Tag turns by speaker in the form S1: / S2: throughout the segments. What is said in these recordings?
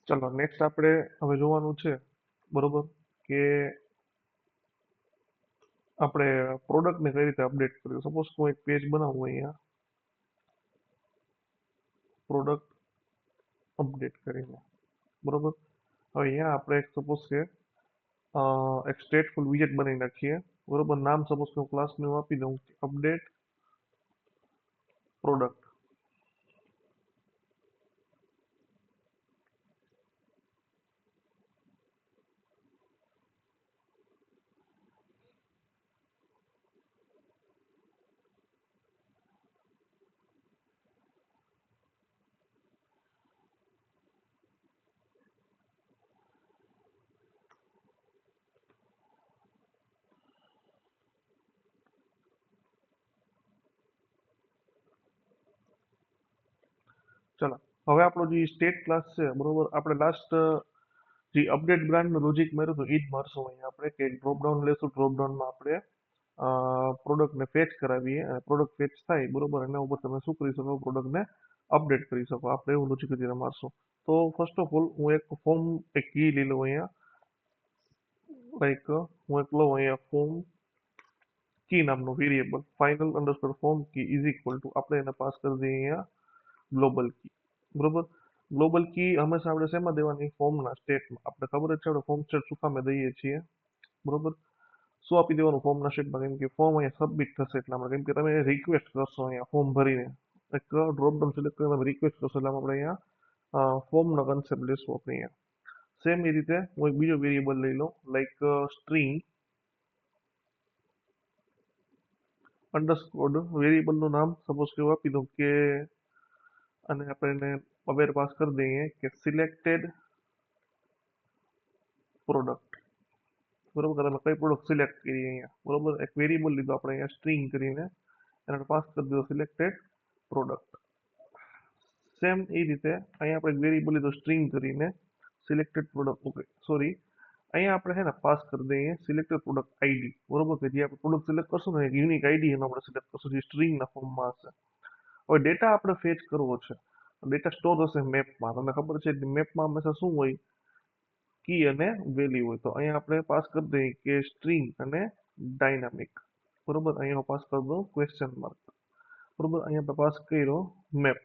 S1: ચલો નેક્સ્ટ આપણે હવે જોવાનું છે, બરોબર, કે આપણે પ્રોડક્ટને કઈ રીતે અપડેટ કર્યું. સપોઝ હું એક પેજ બનાવું અહીંયા, પ્રોડક્ટ અપડેટ કરીને, બરોબર. હવે અહીંયા આપણે એક સપોઝ કે એક સ્ટેટફુલ વિઝેટ બનાવી નાખીએ, બરોબર. નામ સપોઝ કે હું ક્લાસનું આપી દઉં, અપડેટ પ્રોડક્ટ. ચલો હવે આપણો જે સ્ટેટ ક્લાસ છે, બરોબર, આપણે લાસ્ટ જે અપડેટ બ્રાન્ડનું લોજિક માર્યું હતું એ જ મારશું અહીંયા આપણે, કે ડ્રોપડાઉન લેશું. ડ્રોપડાઉનમાં આપણે પ્રોડક્ટને ફેચ કરાવીએ અને પ્રોડક્ટ ફેચ થાય, બરોબર, એના ઉપર તમે શું કરી શકો, પ્રોડક્ટને અપડેટ કરી શકો. આપણે એવું લોજિક અત્યારે મારશું. તો ફર્સ્ટ ઓફ ઓલ હું એક ફોર્મ, એક કી લઈ લઉં અહીંયા, લાઈક હું એક લઉં અહીંયા ફોર્મ કી નામનો variable, final underscore form key is equal to, આપણે એને પાસ કરી દઈએ અહીંયા ગ્લોબલ કી, બરોબર. ગ્લોબલ કી હંમેશા આપણે શેમાં દેવાની, ફોર્મના સ્ટેટમાં. આપણે ખબર જ છે આપણે ફોર્મ સ્ટેટ શું કામે દઈએ છીએ, બરોબર. શું આપી દેવાનું ફોર્મના સ્ટેટમાં, કેમ કે ફોર્મ અહીંયા સબમિટ થશે એટલા, કેમ કે તમે રિક્વેસ્ટ કરશો અહીંયા ફોર્મ ભરીને, એક ડ્રોપડાઉન સિલેક્ટ કરીને તમે રિક્વેસ્ટ કરશો, એટલે આપણે અહીંયા ફોર્મનો કન્સેપ્ટ લેશું આપણે અહીંયા. સેમ એ રીતે હું એક બીજો વેરિયેબલ લઈ લઉં, લાઈક સ્ટ્રિંગ અંડરસ્કોર. વેરિયેબલનું નામ સપોઝ કે હું આપી દઉં કે, અને આપણે એને અવેર પાસ કરી દઈએ કે સિલેક્ટેડ પ્રોડક્ટ, બરોબર. તમે કઈ પ્રોડક્ટ સિલેક્ટ કરી અહીંયા, બરોબર. એક વેરિયેબલ લીધો આપણે અહીંયા સ્ટ્રિંગ કરીને, એને પાસ કરી દીધો સિલેક્ટેડ પ્રોડક્ટ. સેમ એ રીતે અહીંયા આપણે એક વેરિયેબલ લીધો સ્ટ્રિંગ કરીને સિલેક્ટેડ પ્રોડક્ટ, ઓકે સોરી, અહીંયા આપણે છે ને પાસ કરી દઈએ સિલેક્ટેડ પ્રોડક્ટ આઈડી, બરોબર, કે જે આપણે પ્રોડક્ટ સિલેક્ટ કરશું ને એક યુનિક આઈડી એનો આપણે સિલેક્ટ કરશું, જે સ્ટ્રિંગના ફોર્મમાં હશે. હવે ડેટા આપણે ફેચ કરવો છે, ડેટા સ્ટોર હશે મેપમાં. તમને ખબર છે મેપમાં હંમેશા શું હોય, કી અને વેલ્યુ હોય. તો અહીંયા આપણે પાસ કરી દઈએ કે સ્ટ્રિંગ અને ડાયનામિક, બરોબર. અહીંયા હું પાસ કરી દઉં ક્વેશ્ચન માર્ક, બરોબર. અહીંયા આપણે પાસ કર્યો મેપ.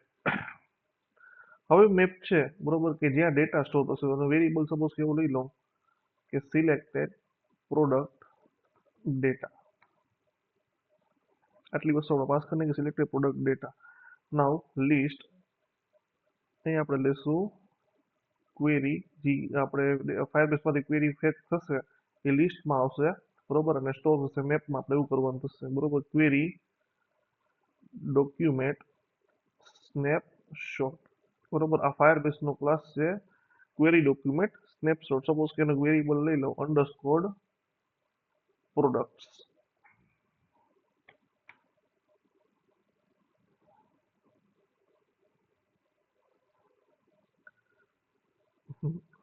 S1: હવે મેપ છે, બરોબર, કે જ્યાં ડેટા સ્ટોર થશે, અને વેરિયેબલ સપોઝ કે એવું લઈ લઉં કે સિલેક્ટેડ પ્રોડક્ટ ડેટા. આટલી વસ્તુ આપણે પાસ કરીને કે સિલેક્ટેડ પ્રોડક્ટ ડેટા. નાવ લિસ્ટ, અહીંયા આપણે લેશું ક્વેરી, જે આપણે ફાયરબેસમાંથી ક્વેરી ફેચ થશે એ લિસ્ટમાં આવશે, બરોબર, અને સ્ટોર થશે મેપમાં. આપણે એવું કરવાનું થશે, બરોબર. ક્વેરી ડોક્યુમેન્ટ સ્નેપશોટ, બરોબર. આ ફાયરબેસનો ક્લાસ છે ક્વેરી ડોક્યુમેન્ટ સ્નેપશોટ. સપોઝ કે એનો વેરિયેબલ લઈ લો અંડરસ્કોર પ્રોડક્ટ્સ.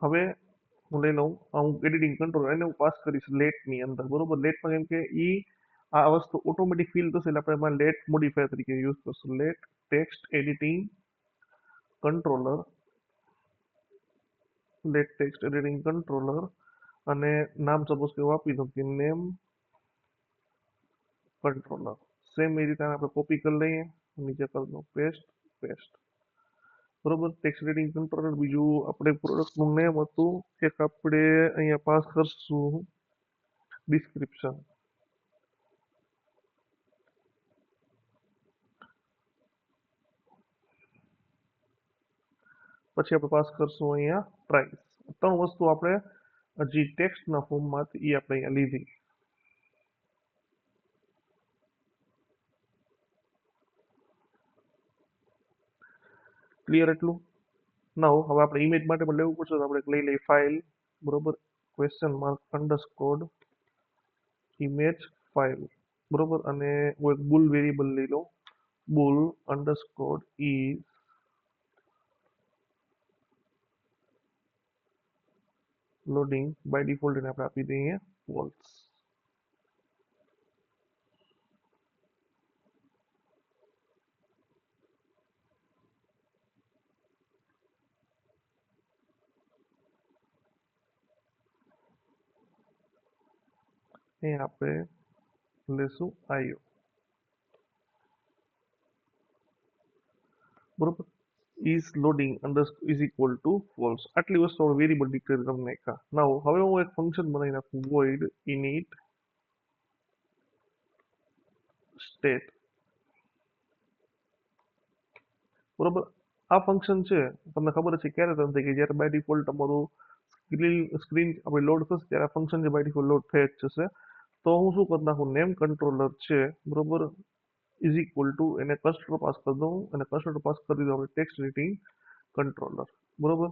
S1: હવે હું લઈ લઉં, હું એડિટિંગ કંટ્રોલ એને હું પાસ કરીશ લેટની અંદર, બરોબર. લેટમાં કેમ કે ઈ આ વસ્તુ ઓટોમેટિક ફિલ થશે, એટલે આપણે એમાં લેટ મોડિફાયર તરીકે યુઝ કરશું. Late text editing controller, late text editing controller, અને નામ સપોઝ કે હું આપી દઉં કે નેમ કંટ્રોલર. સેમ એ રીતે આપણે કોપી કરી લઈએ, નીચે કરી દઉં પેસ્ટ, પેસ્ટ, બરોબર. Text editing controller. બીજું આપણે પ્રોડક્ટનું નેમ હતું, એક આપણે અહીંયા પાસ કરશું ડિસ્ક્રિપ્શન. પછી આપણે પાસ કરશું અહીંયા પ્રાઇસ. ત્રણ વસ્તુ આપણે હજી ટેક્સ્ટના ફોર્મમાંથી એ આપણે અહીંયા લીધી. ક્લિયર એટલું? ના હવે આપણે ઇમેજ માટે પણ લેવું પડશે, તો આપણે લઈ લઈએ ફાઇલ, બરોબર, question mark underscore image file, બરોબર. અને હું એક બુલ વેરિયેબલ લઈ લઉં, bool underscore is loading, by default એને આપણે આપી દઈએ ફોલ્સ. અહીં આપણે લેશું IO, બરોબર. Is loading under is equal two false. આટલી વસ્તુ આપણે વેરિયેબલ ડિક્લેર કરી નાખ્યા. નાઉ હવે હું એક ફંક્શન બનાવી નાખું, void init state, બરોબર. આ ફંક્શન છે તમને ખબર છે ક્યારે રન થઈ ગઈ, જ્યારે બાય ડિફોલ્ટ તમારું સ્ક્રીન આપણે લોડ થશે ત્યારે આ ફંક્શન જે બાય ડિફોલ્ટ લોડ થઈ જ જશે. તો હું શું કરી નાખું, નેમ કંટ્રોલર છે, બરોબર, ઇઝ ઇક્વલ ટુ એને કન્સ્ટ્રક્ટર પાસ કરી દઉં અને કન્સ્ટ્રક્ટર પાસ કરી દીધું આપણે ટેક્સ્ટ એડિટિંગ કંટ્રોલર, બરોબર.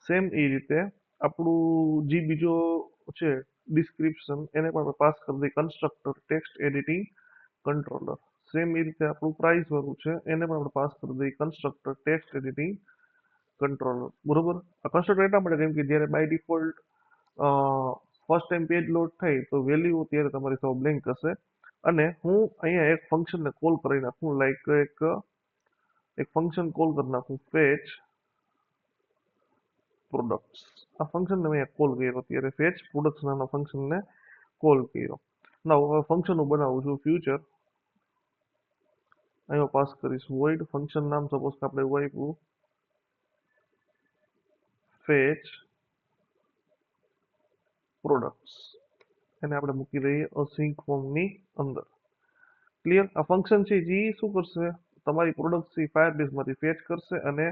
S1: સેમ એ રીતે આપણું જે બીજો છે ડિસ્ક્રિપ્શન એને પણ આપણે પાસ કરી દઈએ constructor text editing controller. Same એ રીતે આપણું પ્રાઇસ વાળું છે એને પણ આપણે પાસ કરી દઈએ કન્સ્ટ્રક્ટર ટેક્સ્ટ એડિટિંગ કંટ્રોલર, બરોબર. આ કન્સ્ટ્રક્ટર એટલા માટે કેમ કે જ્યારે by default first time page load થાય તો વેલ્યુ ત્યારે તમારી સાવ બ્લેન્ક હશે. અને હું અહીંયા એક ફંક્શનને કોલ કરી નાખું, લાઈક એક ફંક્શન કોલ કરી નાખું, ફેચ પ્રોડક્ટ્સ. આ ફંક્શનને મેં કોલ કર્યો, ત્યારે ફેચ પ્રોડક્ટ્સ નામના ફંક્શનને કોલ કર્યો. ના હવે ફંક્શન હું બનાવું છું ફ્યુચર, અહીંયા પાસ કરીશ void ફંક્શન નામ સપોઝ કે આપણે આપ્યું ફેચ પ્રોડક્ટ્સ, એને આપણે મૂકી દઈએ અસિંક ફોર્મની અંદર. ક્લિયર. આ ફંક્શન છે જે શું કરશે, તમારી પ્રોડક્ટ છે ફાયરબેઝમાંથી ફેચ કરશે અને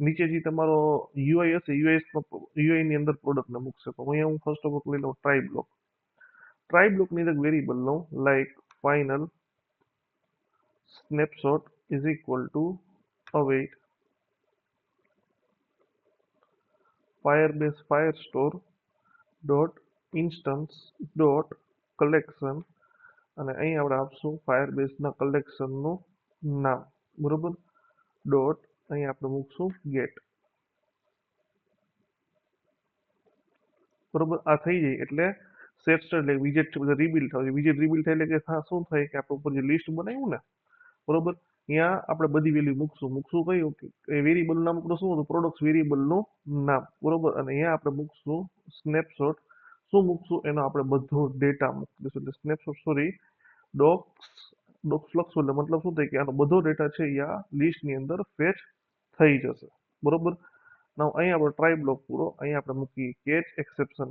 S1: નીચે જે તમારો યુઆઈ હશે યુઆઈ ની અંદર પ્રોડક્ટને મૂકશે. તો અહીંયા હું ફર્સ્ટ ઓફ ઓલ લઈ લઉં ટ્રાય બ્લોકની અંદર વેરિયેબલ લઉં, like final snapshot is equal to await Firebase Firestore dot instance dot collection, અને અહીં આપણે આપશું ફાયરબેઝના કલેક્શનનું નામ, બરોબર, ડોટ અહીં આપણે મૂકશું ગેટ, બરોબર. આ થઈ જાય એટલે સેટ સ્ટાર એટલે વિજેટ બધા રીબિલ્ડ થાય. વિજેટ રીબિલ્ડ થાય એટલે કે શું થાય કે આપણે ઉપર જે લિસ્ટ બનાવ્યું ને, બરોબર, ત્યાં આપણે બધી વેલ્યુ મૂકશું કયું કે વેરિયેબલ નામ આપણું શું હતું, પ્રોડક્ટ વેરિયેબલનું નામ, બરોબર. અને અહીંયા આપણે મૂકશું સ્નેપશોટ, શું મૂકશું એનો આપણે બધો ડેટા મૂકી દઈશું, એટલે સ્નેપશોટ સોરી ડોક્સ લખશું એટલે મતલબ શું થાય કે આનો બધો ડેટા છે એ આ લિસ્ટની અંદર ફેચ થઈ જશે, બરોબર. નાઉ અહીંયા આપણે ટ્રાય બ્લોક પૂરો, અહીંયા આપણે મૂકીએ કેચ એક્સેપ્શન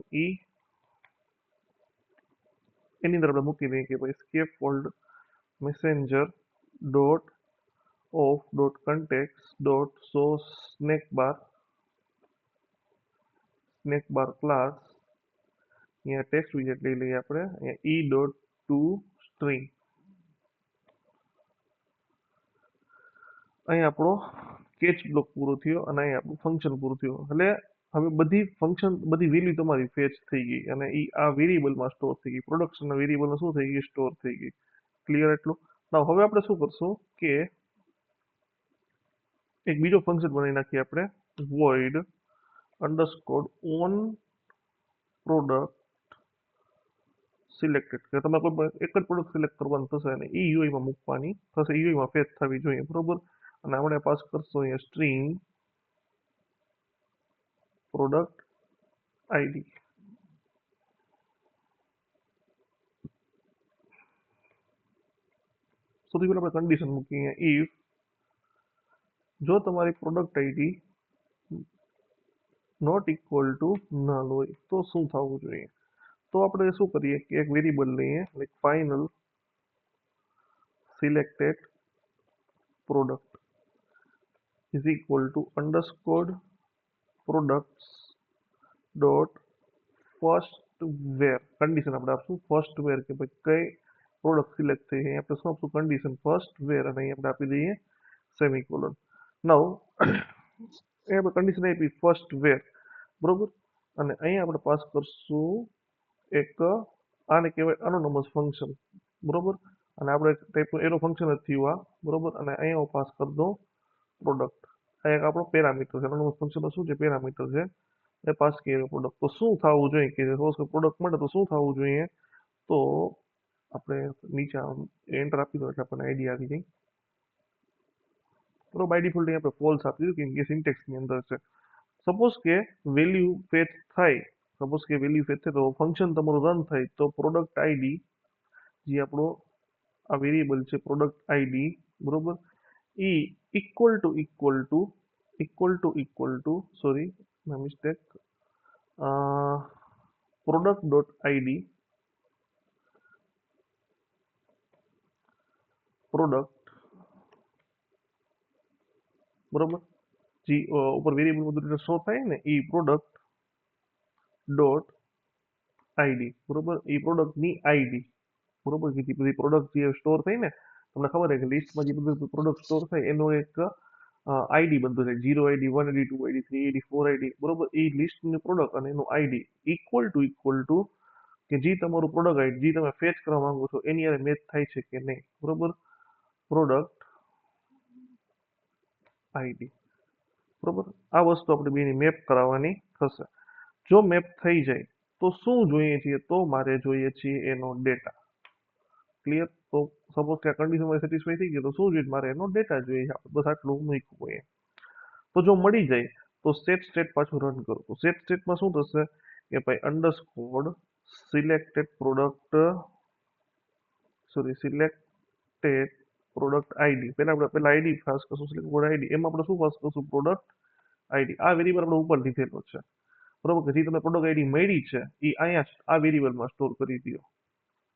S1: એની અંદર આપણે મૂકી દઈએ કે ભાઈ scaffold messenger dot of dot context dot show snack bar class, અહીંયા ટેક્સ્ટ વિજેટ લઈ લઈએ આપણે, અહીંયા ઈ ડોટ ટુ સ્ટ્રિંગ, અહીં આપણો કેચ બ્લોક પૂરો થયો અને અહીં આપણું ફંક્શન પૂરું થયું. એટલે હવે બધી વેલ્યુ તમારી ફેચ થઈ ગઈ અને એ આ વેરિયેબલમાં સ્ટોર થઈ ગઈ, પ્રોડક્શનના વેરિયેબલમાં શું થઈ ગઈ, સ્ટોર થઈ ગઈ. ક્લિયર એટલું. ના હવે આપણે શું કરશું કે એક બીજો ફંક્શન બનાવી નાખીએ આપણે, void underscore on product selected, કે તમે કોઈ એક જ પ્રોડક્ટ સિલેક્ટ કરવાનું થશે અને એ યુઆઈમાં મૂકવાની થશે, યુઆઈમાં ફેચ થવી જોઈએ, બરોબર. અને આપણે પાસ કરશું અહીંયા સ્ટ્રિંગ પ્રોડક્ટ આઈડી. સૌથી પહેલા આપણે કન્ડિશન મૂકીએ, ઇફ જો તમારી product ID not equal to null હોય તો શું થવું જોઈએ. તો આપણે શું કરીએ કે એક વેરિયેબલ લઈએ, like final selected product is equal to underscore products dot first where, condition આપણે આપશું ફર્સ્ટ વેર, કે ભાઈ કઈ પ્રોડક્ટ સિલેક્ટ થઈ, અહીં આપણે શું આપશું કન્ડિશન ફર્સ્ટ વેર, અને અહીં આપણે આપી દઈએ સેમિકોલન. નાઉ એ આપણે કન્ડિશન આપી ફર્સ્ટ વેર, બરોબર. અને અહીં આપણે પાસ કરશું એક આને કહેવાય એનોનમસ ફંક્શન, બરોબર. અને આપણે ટાઈપનું એરો ફંક્શન જ થયું આ, બરોબર. અને અહીંયા હું પાસ કરી દઉં પ્રોડક્ટ, આ એક આપણો પેરામીટર છે, એનોનમસ ફંક્શન શું છે, પેરામીટર છે, એ પાસ કર્યો પ્રોડક્ટ. તો શું થવું જોઈએ કે પ્રોડક્ટ મળે તો શું થવું જોઈએ, તો આપણે નીચે એન્ટર આપી દો એટલે આપણને આઈડિયા આવી જાય, બરોબર. બાય ડિફોલ્ટ આપણે ફોલ્સ આપી દીધું કેમ કે સિન્ટેક્સની અંદર છે. સપોઝ કે વેલ્યુ ફેચ થાય સપોઝ કે વેલ્યુ ફેચ છે તો ફંક્શન તમારું રન થાય તો પ્રોડક્ટ આઈડી જે આપણો આ વેરિયેબલ છે પ્રોડક્ટ આઈડી બરોબર એ equal to sorry mistake product dot ID product બરોબર જે ઉપર વેરિયેબલ બધું શો થાય ને એ પ્રોડક્ટ ડોટ આઈડી બરોબર એ પ્રોડક્ટની આઈડી બરોબર કે જે બધી પ્રોડક્ટ જે સ્ટોર થઈ ને તમને ખબર છે કે લિસ્ટમાં જે બધું પ્રોડક્ટ સ્ટોર થાય એનો એક આઈડી બનતો છે 0 ID 1 ID 2 ID 3 ID 4 ID બરોબર એ લિસ્ટની પ્રોડક્ટ અને એનું આઈડી ઇક્વલ ટુ કે જે તમારું પ્રોડક્ટ આઈડી જે તમે ફેચ કરવા માંગો છો એની હારે મેચ થાય છે કે નહીં બરોબર પ્રોડક્ટ આઈડી બરોબર આ વસ્તુ આપણે બેની મેપ કરાવવાની થશે જો મેપ થઈ જાય તો શું જોઈએ છીએ તો મારે જોઈએ છીએ એનો ડેટા ક્લિયર તો સપોઝ કે આ કન્ડિશન મારી સેટિસ્ફાઈ થઈ ગઈ તો શું જોઈએ મારે એનો ડેટા જોઈએ છે આપણે બસ આટલું મૂક્યું હોય તો જો મળી જાય તો સેટ સ્ટેટ પાછું રન કરું તો સેટ સ્ટેટમાં શું થશે કે ભાઈ underscore selected product sorry selected product ID પહેલા આઈડી પાસ કરશું સિલેક્ટ પ્રોડક્ટ આઈડી એમાં આપણે શું પાસ કરશું પ્રોડક્ટ આઈડી આ વેરિયેબલ આપણે ઉપર લીધેલો છે બરોબર કે જે તમને પ્રોડક્ટ આઈડી મળી છે એ અહીંયા આ વેરિયેબલમાં સ્ટોર કરી દો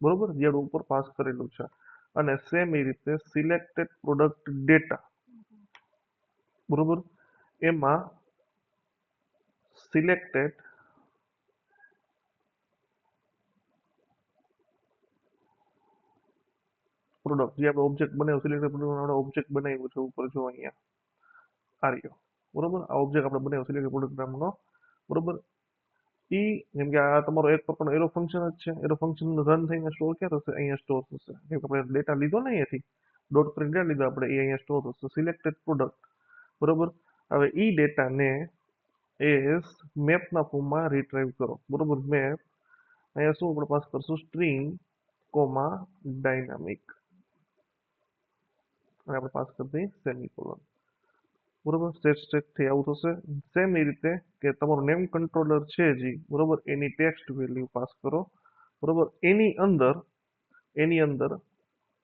S1: બરોબર જે ઉપર પાસ કરેલું છે અને સેમ એ રીતે સિલેક્ટેડ પ્રોડક્ટ ડેટા બરોબર એમાં સિલેક્ટેડ પ્રોડક્ટ જે આપણે ઓબ્જેક્ટ બનાવ્યું સિલેક્ટેડ પ્રોડક્ટ આપણે ઓબ્જેક્ટ બનાવ્યું છે ઉપર જો અહીંયા આ રહ્યો બરોબર આ ઓબ્જેક્ટ આપણે બનાવ્યો સિલેક્ટેડ પ્રોડક્ટ નામનો બરોબર ઈ જેમ કે આ તમારો એક પ્રકારનો એરો ફંક્શન જ છે એરો ફંક્શન રન થઈને સ્ટોર ક્યાં થશે અહીંયા સ્ટોર થશે કેમ કે આપણે ડેટા લીધો ને અહીંયાથી ડોટ કરીને ડેટા લીધો આપણે એ અહીંયા સ્ટોર થશે સિલેક્ટેડ પ્રોડક્ટ બરોબર હવે ઈ ડેટાને એસ મેપના ફોર્મમાં રિટ્રાઈવ કરો બરોબર મેપ અહીંયા શું આપણે પાસ કરશું સ્ટ્રિંગ કોમા ડાયનામિક અને આપણે પાસ કરી દઈએ સેમિકોલોન બરોબર સ્ટેટ થી આવું થશે સેમ એ રીતે કે તમારું નેમ કંટ્રોલર છે જી બરોબર એની ટેક્સ્ટ વેલ્યુ પાસ કરો બરોબર એની અંદર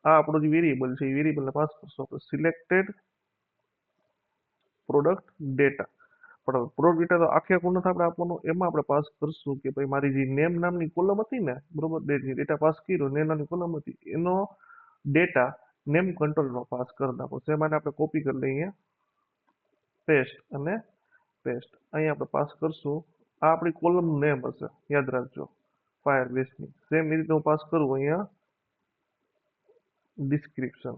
S1: આ આપણો જે વેરિયેબલ છે એ વેરિયેબલને પાસ કરશો આપણે સિલેક્ટેડ પ્રોડક્ટ ડેટા પણ પ્રોડક્ટ ડેટા તો આખે આખું નથી આપણે આપવાનું એમાં આપણે પાસ કરશું કે ભાઈ મારી જે નેમ નામની કોલમ હતી ને બરોબર ડેટા પાસ કર્યો નેમ નામની કોલમ હતી એનો ડેટા નેમ કંટ્રોલરમાં પાસ કરી નાખો છે માટે આપણે કોપી કરી લઈએ પેસ્ટ અને પેસ્ટ અહીંયા આપણે પાસ કરશું આ આપણી કોલમનું નેમ હશે યાદ રાખજો ફાયર બેસની સેમ એ રીતે હું પાસ કરું અહીંયા ડિસ્ક્રિપ્શન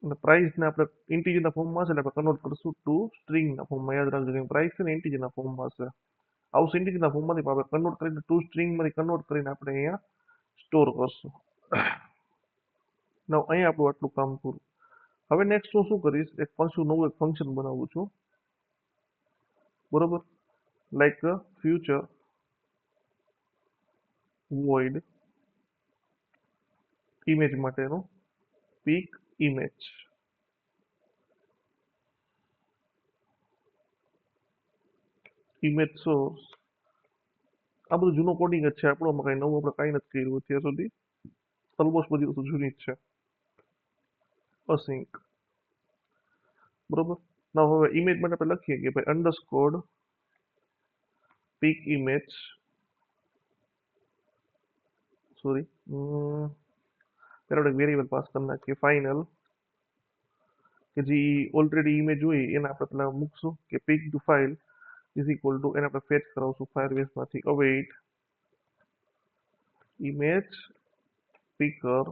S1: અને પ્રાઇસને આપણે ઇન્ટીજરના ફોર્મમાં હશે એટલે આપણે કન્વર્ટ કરશું ટુ સ્ટ્રિંગના ફોર્મમાં યાદ રાખજો કે પ્રાઇસ છે ને ઇન્ટીજરના ફોર્મમાં હશે આવશે ઇન્ટીજરના ફોર્મમાંથી આપણે કન્વર્ટ કરીને ટુ સ્ટ્રિંગમાંથી કન્વર્ટ કરીને આપણે અહીંયા સ્ટોર કરશું નવ અહીંયા આપણું આટલું કામ પૂરું હવે નેક્સ્ટ હું શું કરીશ એક પાછું નવું એક ફંક્શન બનાવું છું બરોબર લાઈક ફ્યુચર void ઇમેજ માટેનું પીક ઇમેજ ઇમેજ સોર્સ આ બધું જૂનો કોડિંગ જ છે આપણો કઈ નવું આપણે કઈ નથી કર્યું અત્યાર સુધી ઓલમોસ્ટ બધી વસ્તુ જૂની જ છે અસિંક બરોબર ના હવે ઇમેજ માટે આપણે લખીએ કે ભાઈ અંડરસ્કોર પીક ઇમેજ સોરી પહેલા વેરિયેબલ પાસ કરી નાખીએ ફાઇનલ કે જે ઓલરેડી ઇમેજ હોય એને આપણે પેલા મૂકશું કે picked file is equal to એને આપણે ફેચ કરાવશું ફાયરબેસમાંથી await image picker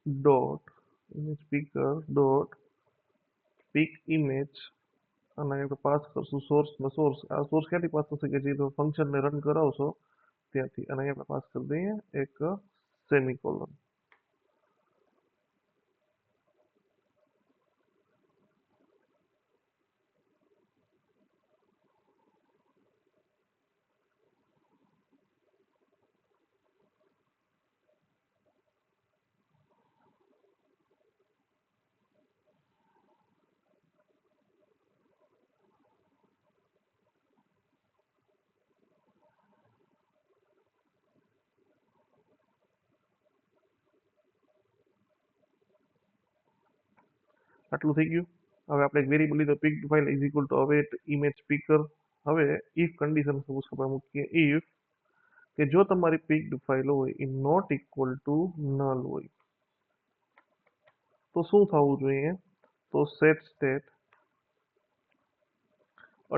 S1: dot image picker dot pick image અને આપણે પાસ કરશું સોર્સમાં સોર્સ. આ સોર્સ ક્યાંથી પાસ થશે કે જે તમે ફંક્શનને રન કરાવશો ત્યાંથી. અને અહીંયા આપણે પાસ કરી દઈએ એક સેમિકોલન. આટલું થઈ ગયું. હવે આપણે એક વેરિયેબલ લીધો picked file is equal to await image picker. હવે ઇફ કન્ડિશન સપોઝ આપણે મૂકીએ ઇફ કે જો તમારી પિક્ડ ફાઇલ હોય એ નોટ ઇક્વલ ટુ નલ હોય તો શું થવું જોઈએ? તો set state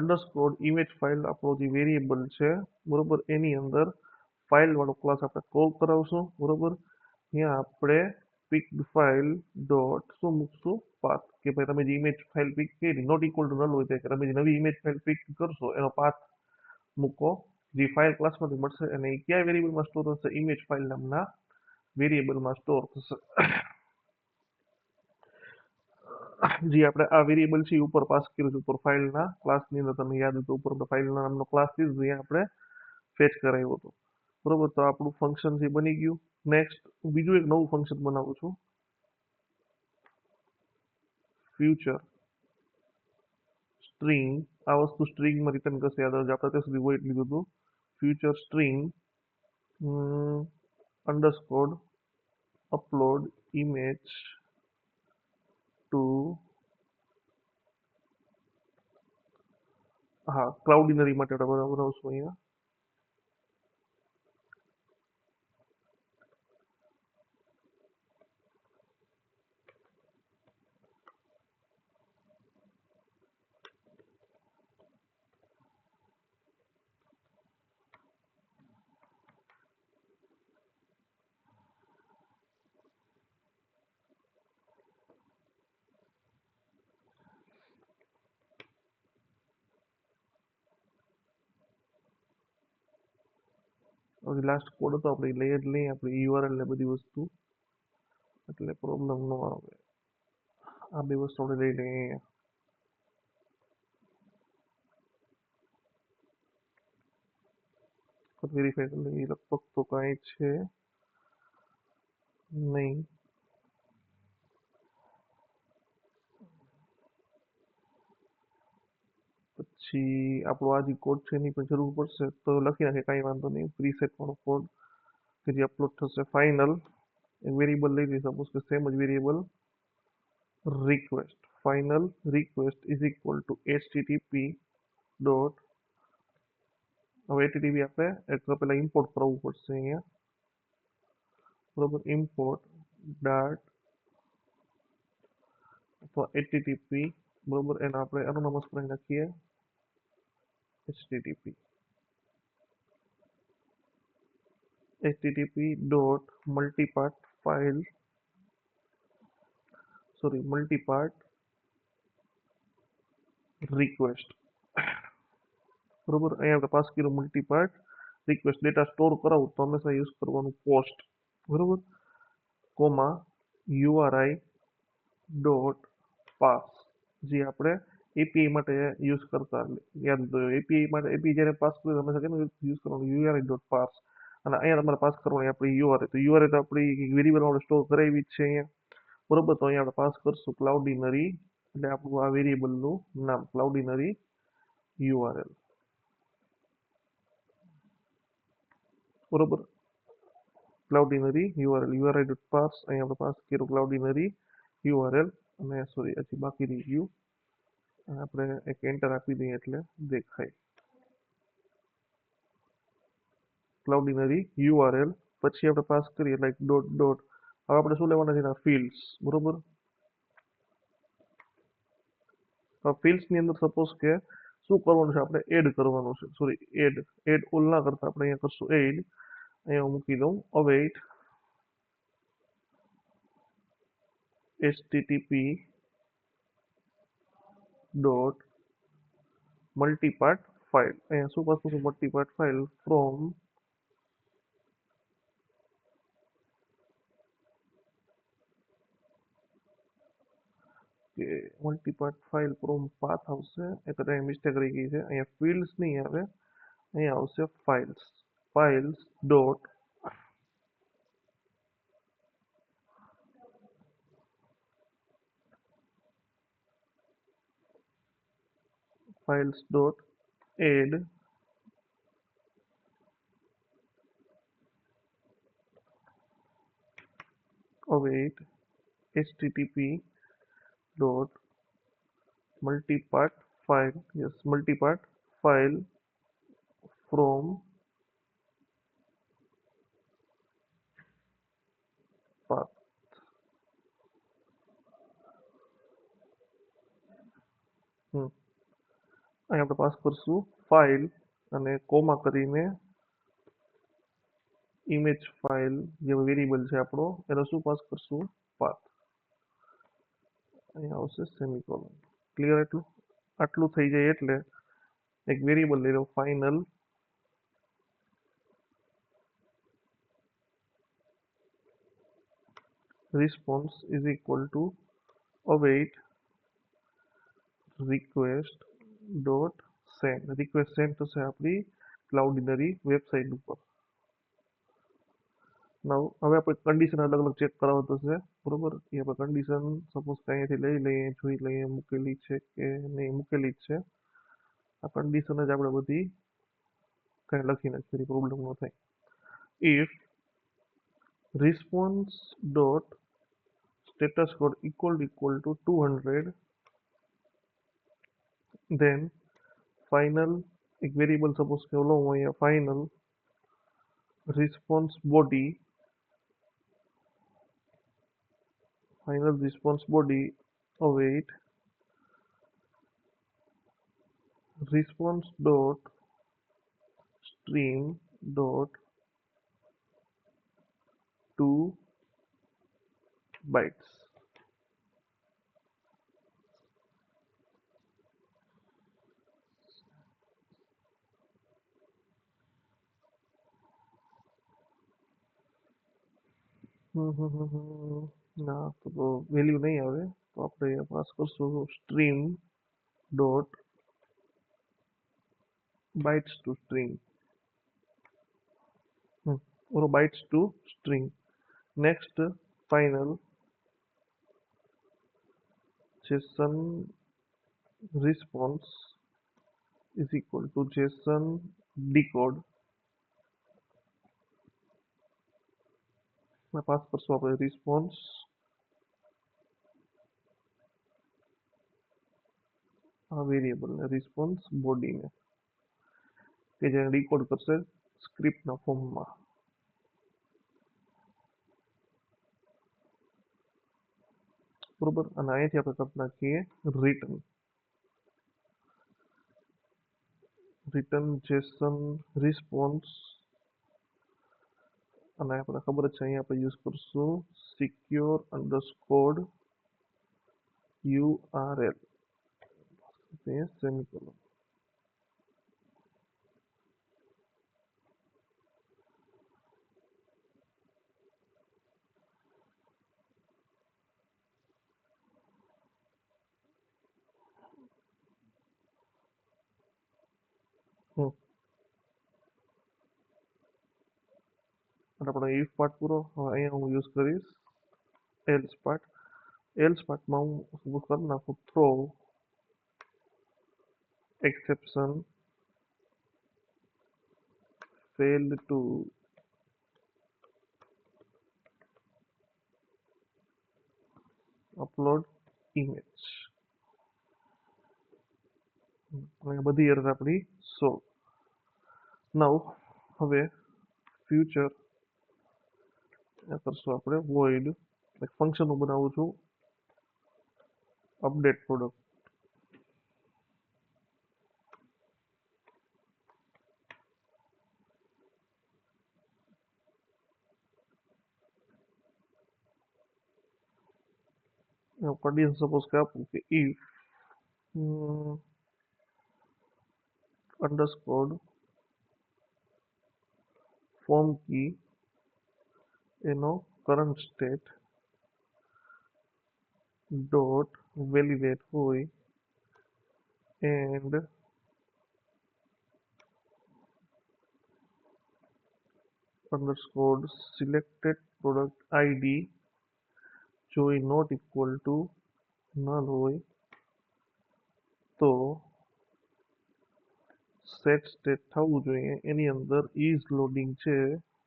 S1: underscore image file આપણો જે વેરિયેબલ છે બરોબર એની અંદર ફાઇલ વાળો ક્લાસ આપણે કોલ કરાવશું બરોબર. ત્યાં આપણે પિક્ડ ફાઇલ ડોટ શું મૂકશું? પાથ. કે ભાઈ તમે જે ઇમેજ ફાઇલ પિક કરી નોટ ઇક્વલ ટુ નલ હોય તો તમે જે નવી ઇમેજ ફાઇલ પિક કરશો એનો પાથ મૂકો જે ફાઇલ ક્લાસમાંથી મળશે અને એ કયા વેરિયેબલમાં સ્ટોર થશે? ઇમેજ ફાઇલ નામના વેરિયેબલમાં સ્ટોર થશે. જે આપણે આ વેરિયેબલ છે ઉપર પાસ કર્યું છે ઉપર ફાઇલના ક્લાસની અંદર તમને યાદ હતું ઉપર ફાઇલના નામનો ક્લાસ છે અહીંયા આપણે ફેચ કરાવ્યો હતો બરોબર. તો આપણું ફંક્શન જે બની ગયું. નેક્સ્ટ બીજું એક નવું ફંક્શન બનાવું છું ફ્યુચર સ્ટ્રિંગ. આ વસ્તુ સ્ટ્રિંગમાં રિટર્ન કરશે. યાદ આવજો આપણે ત્યાં સુધી વોઇડ લીધું હતું. Future string underscore upload image to હા ક્લાઉડિનરી માટે આપણે બનાવશું અહીંયા. હવે લાસ્ટ કોડ હતો આપણે લઈ જ લઈએ આપણે યુઆરએલ ને બધી વસ્તુ એટલે પ્રોબ્લેમ ન આવે. આ બે વસ્તુ આપણે લઈ લઈએ અહીંયા. વેરીફાઈ કરી લઈએ લગભગ તો કાંઈ છે નહીં. પછી આપણો આ જે કોડ છે એની પણ જરૂર પડશે તો લખી નાખીએ કાંઈ વાંધો નહીં. પ્રીસેટ વાળો કોડ કે જે અપલોડ થશે. ફાઇનલ એક વેરિયેબલ લઈ લઈએ સપોઝ કે સેમ જ variable request. Final request is equal two http dot. હવે http આપણે એક તો પહેલા ઇમ્પોર્ટ કરવું પડશે અહીંયા બરોબર. ઇમ્પોર્ટ ડાટ અથવા http બરોબર એને આપણે એનોનમસ કરી નાખીએ http dot multipart file sorry multipart request બરોબર. અહીંયા આપણે પાસ કર્યું મલ્ટીપાર્ટ રિક્વેસ્ટ. ડેટા સ્ટોર કરાવું તો હંમેશા યુઝ કરવાનું પોસ્ટ બરોબર. કોમા URI ડોટ પાસ જે આપણે એપીઆઈ માટે યુઝ કરતા યાદ હતો. એપીઆઈ માટે એપીઆઈ જ્યારે પાસ કર્યું હંમેશા કેમ યુઝ કરવાનું URI ડોટ પાસ. અને અહીંયા તમારે પાસ કરવાની આપણી યુઆરઆઈ. તો યુઆરઆઈ તો આપણી વેરિયેબલ આપણે સ્ટોર કરાવી જ છે અહીંયા બરોબર. તો અહીંયા આપણે પાસ કરશું ક્લાઉડિનરી એટલે આપણું આ વેરિયેબલનું નામ ક્લાઉડિનરી યુઆરએલ બરોબર. ક્લાઉડિનરી યુઆરએલ URI ડોટ પાસ અહીંયા આપણે પાસ કર્યું ક્લાઉડિનરી યુઆરએલ અને સોરી હજી બાકી રહી ગયું. આપણે એક એન્ટર આપી દઈએ એટલે દેખાય ક્લાઉડિનરી યુઆરએલ. પછી આપણે પાસ કરીએ લાઈક ડોટ ડોટ. હવે આપણે શું લેવાના છે ફિલ્ડ્સ બરોબર. ફિલ્ડ્સની અંદર સપોઝ કે શું કરવાનું છે આપણે એડ કરવાનું છે સોરી એડ ઓલ ના કરતા આપણે અહીંયા કરશું એડ. અહીંયા મૂકી દઉં અવેઇટ http ડોટ મલ્ટીપાર્ટ ફાઇલ. અહીંયા શું પાસ કરશું? મલ્ટીપાર્ટ ફાઇલ ફ્રોમ કે મલ્ટીપાર્ટ ફાઇલ ફ્રોમ પાથ આવશે. એક અહીંયા મિસ્ટેક રહી ગઈ છે. અહીંયા ફિલ્ડ્સ નહીં આવે, અહીંયા આવશે files. Files dot files dot add await http dot multipart file, yes, multipart file from path. અહીં આપણે પાસ કરશું ફાઇલ અને કોમા કરીને ઇમેજ ફાઇલ જે વેરિયેબલ છે આપણો એનો શું પાસ કરશું? પાથ. અહીંયા આવશે સેમિકોલન. ક્લિયર? એટલું આટલું થઈ જાય એટલે એક વેરિયેબલ લઈ લો final response is equal to await request dot send. Request send થશે આપણી ક્લાઉડિનરી વેબસાઇટ ઉપર. નવ હવે આપણે કન્ડિશન અલગ અલગ ચેક કરાવવા થશે, બરોબર? એ આપણે કન્ડિશન સપોઝ કે અહીંયાથી લઈ લઈએ, જોઈ લઈએ મૂકેલી છે કે નહીં. મૂકેલી જ છે. આ કન્ડિશન જ આપણે બધી કંઈ લખી નાખીએ, પ્રોબ્લેમ ન થાય. If response dot status code equal to 200, then final એક વેરિયેબલ સપોઝ કે લઉં અહીંયા final response body, final response body await response dot stream dot 2 bytes. ના તો વેલ્યુ નહીં આવે, તો આપણે પાસ કરશું stream dot bytes to string, or bytes to string. Next final JSON response is equal to JSON decode. પાસ કરશું આપણે રિસ્પોન્સ આ વેરિયેબલને રિસ્પોન્સ બોડીને કે જેને ડીકોડ કરશે સ્ક્રિપ્ટના ફોર્મમાં. બરોબર? અને અહીંયાથી આપણે કરી નાખીએ રિટર્ન JSON response, અને આપણને ખબર જ છે અહીંયા આપણે યુઝ કરશું secure underscore URL સેમિકોલન. અને આપણો ઇફ પાર્ટ પૂરો. હવે અહીંયા હું યુઝ કરીશ એલ્સ પાર્ટ. એલ્સ પાર્ટમાં હું કરી નાખું throw exception failed to upload image. અને બધી એરર આપણી સોલ્વ. નાઉ હવે ફ્યુચર કરશું આપણે void એક ફંક્શન હું બનાવું છું અપડેટ પ્રોડક્ટ. કન્ડિશન સપોઝ કે આપું કે if અંડરસ્કોર ફોર્મ કી એનો કરંટ સ્ટેટ ડોટ વેલિડેટ હોય and underscore selected product ID જો એ નોટ ઇક્વલ ટુ નલ હોય તો સેટ સ્ટેટ થવું જોઈએ એની અંદર ઇઝ લોડિંગ છે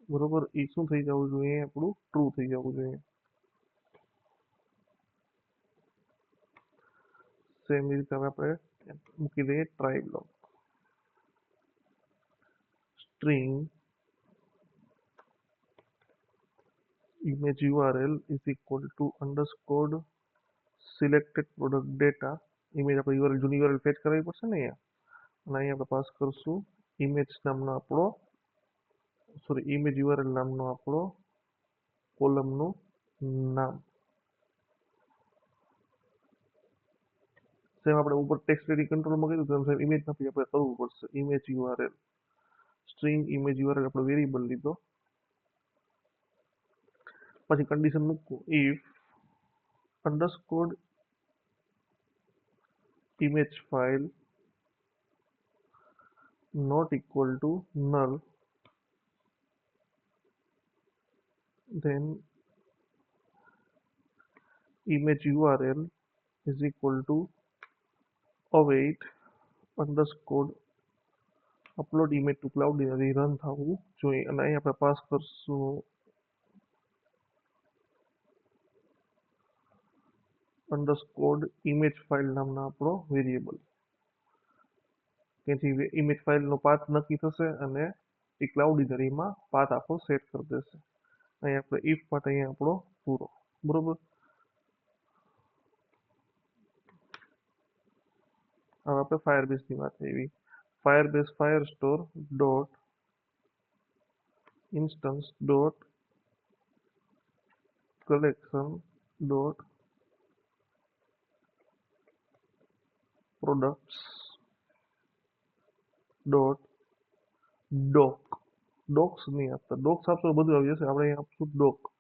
S1: બરોબર એ શું થઈ જવું જોઈએ આપણું ટ્રુ થઈ જવું જોઈએ સેમ રીતે હવે આપણે મૂકી દઈએ try block string image URL is equal to underscore selected product data image આપણે URL જૂની URL ફેચ કરાવવી પડશે ને અહીંયા અને અહીંયા આપણે પાસ કરશું ઇમેજ નામનો આપણો સોરી ઇમેજ URL નામનો આપણો કોલમનું નામ સેમ આપણે ઉપર ટેક્સ્ટ રેડી કંટ્રોલમાં કર્યું તેમ સેમ ઇમેજમાંથી આપણે કરવું પડશે image URL string image URL આપણો વેરિયેબલ લીધો પછી કન્ડિશન મૂકવું if underscore image file not equal to null then image URL is equal to await underscore upload image to cloud run થવું જોઈએ અને અહીં આપણે પાસ કરશું અંડરસ્કોર ઇમેજ ફાઇલ નામનો આપણો વેરિયેબલ ત્યાંથી ઇમેજ ફાઇલનો પાથ નક્કી થશે અને એ ક્લાઉડિનરીમાં પાથ આખો સેટ કરી દેશે અહીં આપણે ઇફ પાર્ટ અહીંયા આપણો પૂરો બરોબર હવે આપણે ફાયરબેઝની વાત આવી Firebase Firestore dot instance dot collection dot products dot doc docs નહીં આપતા ડોક્સ આપશો તો બધું આવી જશે આપણે અહીંયા આપશું ડોક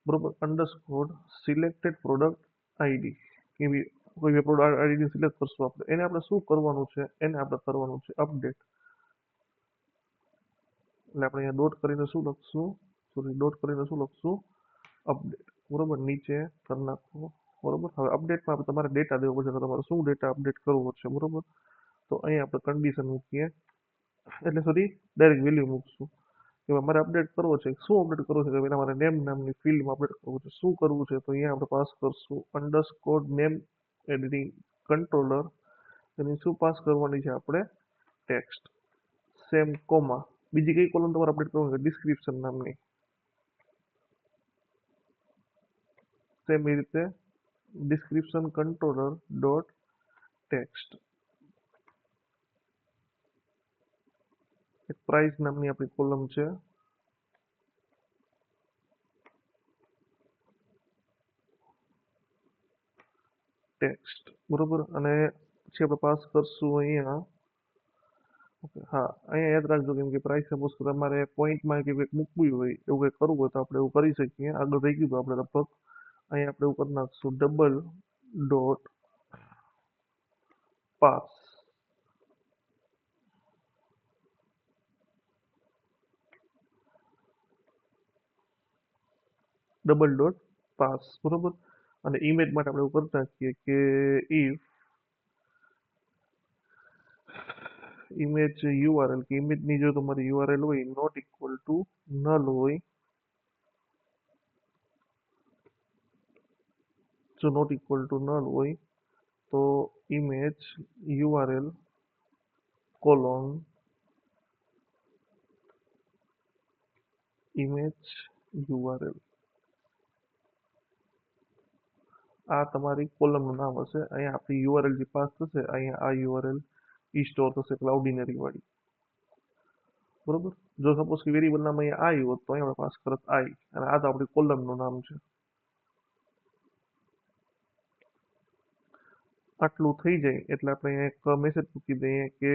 S1: બરોબર અંડરસ્કોર સિલેક્ટેડ પ્રોડક્ટ આઈડી એવી કોઈ પ્રોડક્ટ આઈડી સિલેક્ટ કરશું આપણે એને આપણે શું કરવાનું છે એને આપણે કરવાનું છે અપડેટ એટલે આપણે અહીંયા ડોટ કરીને શું લખશું સોરી ડોટ કરીને શું લખશું અપડેટ બરોબર નીચે કરી નાખો બરોબર હવે અપડેટમાં તમારે ડેટા દેવો પડશે તમારે શું ડેટા અપડેટ કરવો છે બરોબર તો અહીંયા આપણે કન્ડિશન મૂકીએ એટલે સોરી ડાયરેક્ટ વેલ્યુ મૂકશું કે મારે અપડેટ કરવો છે શું અપડેટ કરવો છે કે પહેલા મારે નેમ નામની ફિલ્ડમાં અપડેટ કરવું છે શું કરવું છે તો અહીંયા આપણે પાસ કરશું અંડરસ્કોર નેમ એડિટિંગ કંટ્રોલર એની શું પાસ કરવાની છે આપણે ટેક્સ્ટ સેમ કોમા બીજી કઈ કોલમ તમારે અપડેટ કરવાની છે ડિસ્ક્રિપ્શન નામની સેમ એ રીતે ડિસ્ક્રિપ્શન કંટ્રોલર ડોટ ટેક્સ્ટ એક પ્રાઇસ નામની આપણી કોલમ છે ટેક્સ્ટ બરોબર અને પછી આપણે પાસ કરશું અહીંયા ઓકે હા અહીંયા યાદ રાખજો કેમ કે પ્રાઇસ સપોઝ તમારે પોઈન્ટમાં કે કંઈક મૂકવું હોય એવું કંઈક કરવું હોય તો આપણે એવું કરી શકીએ આગળ રહી ગયું તો આપણે લગભગ અહીંયા આપણે એવું કરી નાખશું double dot pass double dot pass બરોબર અને ઇમેજ માટે આપણે એવું કરતા છીએ કે ઇફ ઇમેજ યુઆરએલ કે ઇમેજની જો તમારી યુઆરએલ હોય નોટ ઇક્વલ ટુ નલ હોય જો નોટ ઇક્વલ ટુ નલ હોય તો image URL colon image URL આ તમારી કોલમનું નામ હશે અહીંયા આપણી યુઆરએલ જે પાસ થશે અહીંયા આ યુઆરએલ ઈ સ્ટોર થશે ક્લાઉડિનરી વાળી બરોબર જો સપોઝ કે વેરિયેબલ નામ અહીંયા આઈ હોત તો અહીંયા આપણે પાસ કરત આઈ અને આ તો આપણી કોલમનું નામ છે આટલું થઈ જાય એટલે આપણે એક મેસેજ મૂકી દઈએ કે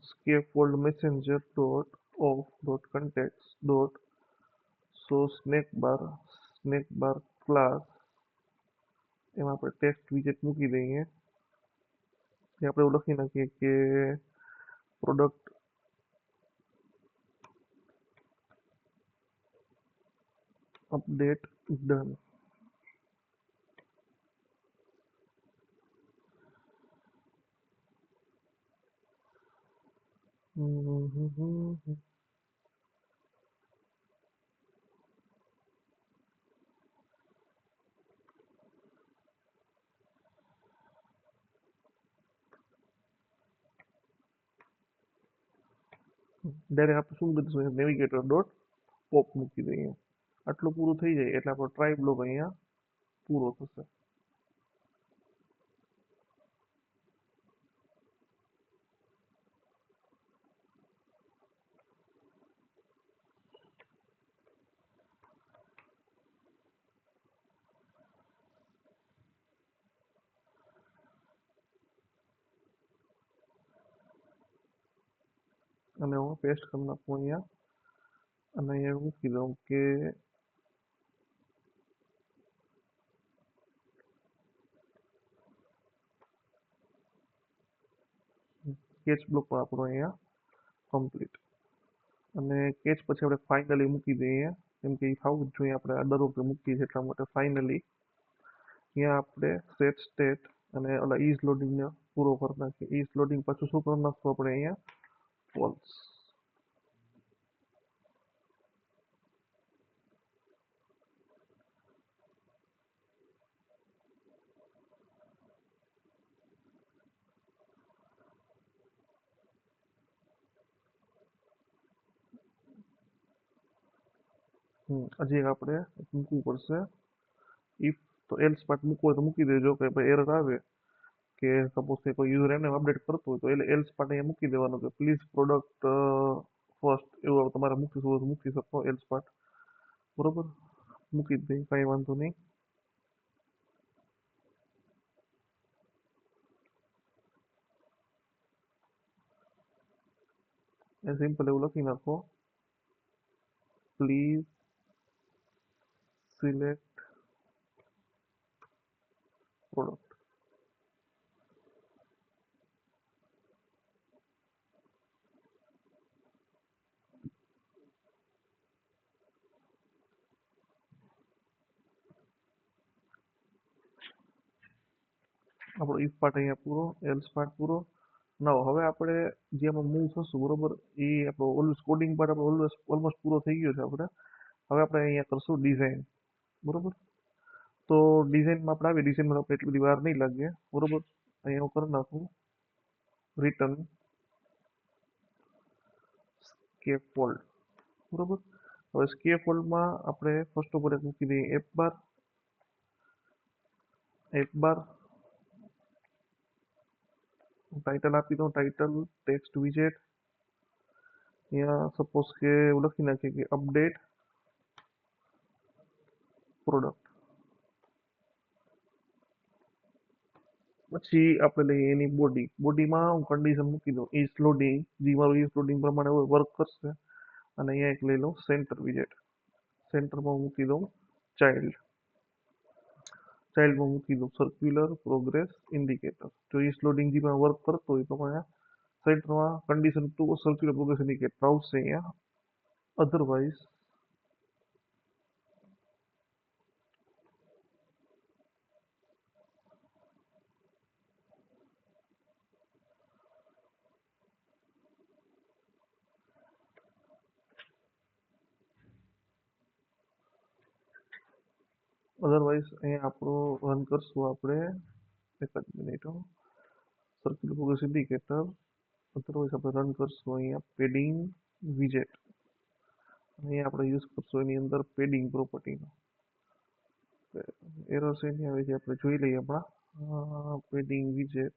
S1: scaffold messenger dot off dot context dot so snack bar class એમાં આપણે ટેક્સ્ટ વિજેટ મૂકી દઈએ એ આપણે એવું લખી નાખીએ કે પ્રોડક્ટ અપડેટ ડન. ડાયરેક્ટ આપણે શું કરીશું નેવિગેટર ડોટ પોપ મૂકી દઈએ આટલું પૂરું થઈ જાય એટલે આપણો ટ્રાય બ્લોક અહીંયા પૂરો થશે. અને હું પેસ્ટ કરી નાખું અહીંયા અને અહીંયા મૂકી દઉં કે કેચ બ્લોક પણ આપણો અહીંયા કમ્પ્લીટ. અને કેચ પછી આપણે ફાઇનલી મૂકી દઈએ કેમ કે એ થવું જ જોઈએ આપણે આ દર વખતે મૂકીએ છીએ એટલા માટે ફાઇનલી અહીંયા આપણે સેટ સ્ટેટ અને ઓલા ઇઝ લોડિંગને પૂરો કરી નાખીએ. ઇઝ લોડિંગ પાછું શું કરી નાખવું આપણે અહીંયા ફોલ્સ. હજી એક આપણે મૂકવું પડશે ઇફ તો એલ્સ પાર્ટ મૂકવો હોય તો મૂકી દેજો કે ભાઈ એરર આવે કે સપોઝ કે કોઈ યુઝર એને અપડેટ કરતો હોય તો એટલે એલ્સ પાર્ટ અહીંયા મૂકી દેવાનો કે પ્લીઝ પ્રોડક્ટ ફર્સ્ટ એવું તમારે મૂકીશું હોય તો મૂકી શકો એલ્સ પાર્ટ બરોબર મૂકી જ દઈએ કાંઈ વાંધો નહીં. એ સિમ્પલ એવું લખી નાખો પ્લીઝ સિલેક્ટ પ્રોડક્ટ. આપણો ઇફ પાર્ટ અહીંયા પૂરો એલ્સ પાર્ટ પૂરો. ના હવે આપણે જે આમાં મૂવ થશું બરોબર એ આપણો ઓલવેઝ કોડિંગ પાર્ટ આપણો ઓલવેઝ ઓલમોસ્ટ પૂરો થઈ ગયો છે આપણે. હવે આપણે અહીંયા કરશું ડિઝાઇન બરોબર. તો ડિઝાઇનમાં આપણે આવી ડિઝાઇનમાં આપણે એટલી બધી વાર નહીં લાગે બરોબર. અહીંયા હું કરી નાખું રિટર્ન સ્કેફોલ્ડ બરોબર. હવે સ્કેફોલ્ડમાં આપણે ફર્સ્ટ ઓફ ઓલ એક મૂકી દઈએ એપ બાર ટાઇટલ આપી દઉં ટાઇટલ ટેક્સ્ટ વિજેટ અહીંયા સપોઝ કે એવું લખી નાખીએ કે અપડેટ પ્રોડક્ટ. પછી આપણે લઈએ એની બોડીમાં હું કન્ડિશન મૂકી દઉં ઇઝ લોડિંગ જે મારું ઇઝ લોડિંગ પ્રમાણે વર્ક કરશે અને અહીંયા એક લઈ લઉં સેન્ટર વિજેટ સેન્ટરમાં મૂકી દઉં ચાઇલ્ડમાં મૂકી દઉં સર્ક્યુલર પ્રોગ્રેસ ઇન્ડિકેટર જો ઇઝ લોડિંગ જેમાં વર્ક કરતો હોય તો અહીંયા સેન્ટરમાં condition to circular progress indicator આવશે અહીંયા અધરવાઇઝ અહીંયા આપણું રન કરશું આપણે એક જ minute circular progress indicator otherwise આપણે રન કરશું અહીંયા પેડિંગ વિજેટ અહીંયા આપણે યુઝ કરશું એની અંદર પેડિંગ પ્રોપર્ટીનો એરર એની આવે છે આપણે જોઈ લઈએ આપણા પેડિંગ વિજેટ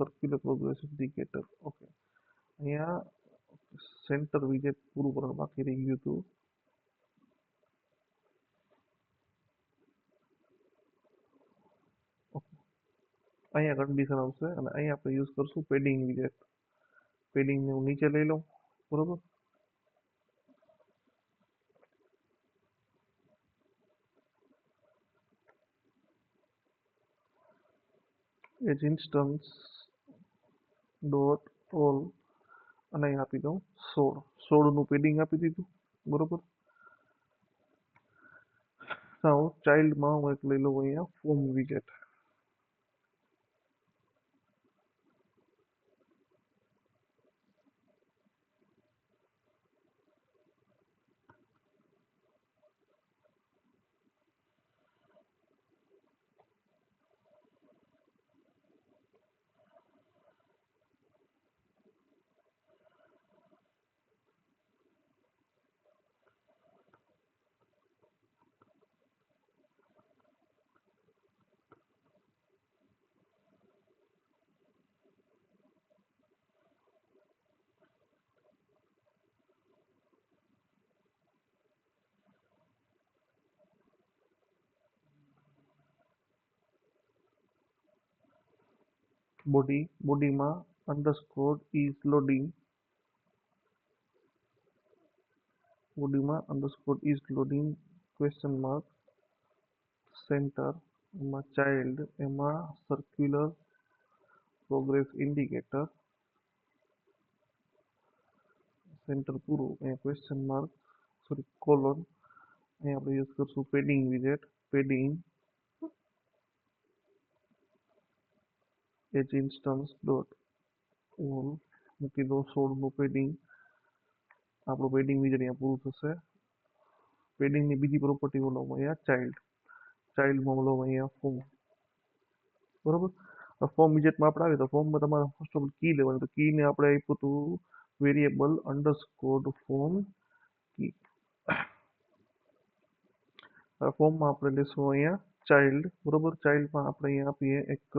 S1: સર્ક્યુલર પ્રોગ્રેસ ઇન્ડિકેટર ઓકે અહીંયા સેન્ટર વિજેટ પૂરું કરવાનું બાકી રહી ગયું હતું અહીંયા કન્ડિશન આવશે અને અહીંયા આપણે યુઝ કરશું પેડિંગ વિજેટ. પેડિંગને હું નીચે લઈ લઉં, બરોબર. એજ ઇન્સ્ટન્સ ડોટ ઓલ અને અહીં આપી દઉં 16નું પેડિંગ આપી દીધું, બરોબર. નાઉ ચાઇલ્ડમાં હું એક લઈ લઉં અહીંયા ફોર્મ વિજેટ. બોડીમાં અંડરસ્કોર ઇઝ લોડિંગ, બોડીમાં underscore is loading question mark centre, એમાં ચાઇલ્ડ, એમાં સર્ક્યુલર પ્રોગ્રેસ ઇન્ડિકેટર, સેન્ટર પૂરું, અહીંયા ક્વેશ્ચન માર્ક સોરી કોલોન, અહીંયા આપણે યુઝ કરશું પેડિંગ વિજેટ. Padding edge insets dot all મૂકી દો 16નું પેડિંગ. આપણું પેડિંગ વિજેટ અહીંયા પૂરું થશે. પેડિંગની બીજી પ્રોપર્ટી બોલો અહીંયા ચાઇલ્ડમાં બોલો અહીંયા ફોર્મ, બરોબર. ફોર્મ વિજેટમાં આપણે આવે તો ફોર્મમાં તમારે ફર્સ્ટ ઓફ ઓલ કી લેવાનું, તો કીને આપણે આપ્યું હતું વેરિયેબલ અંડરસ્કોર ફોર્મ કી. ફોર્મમાં આપણે લેશું અહીંયા ચાઇલ્ડ, બરોબર. ચાઇલ્ડમાં આપણે અહીંયા આપીએ એક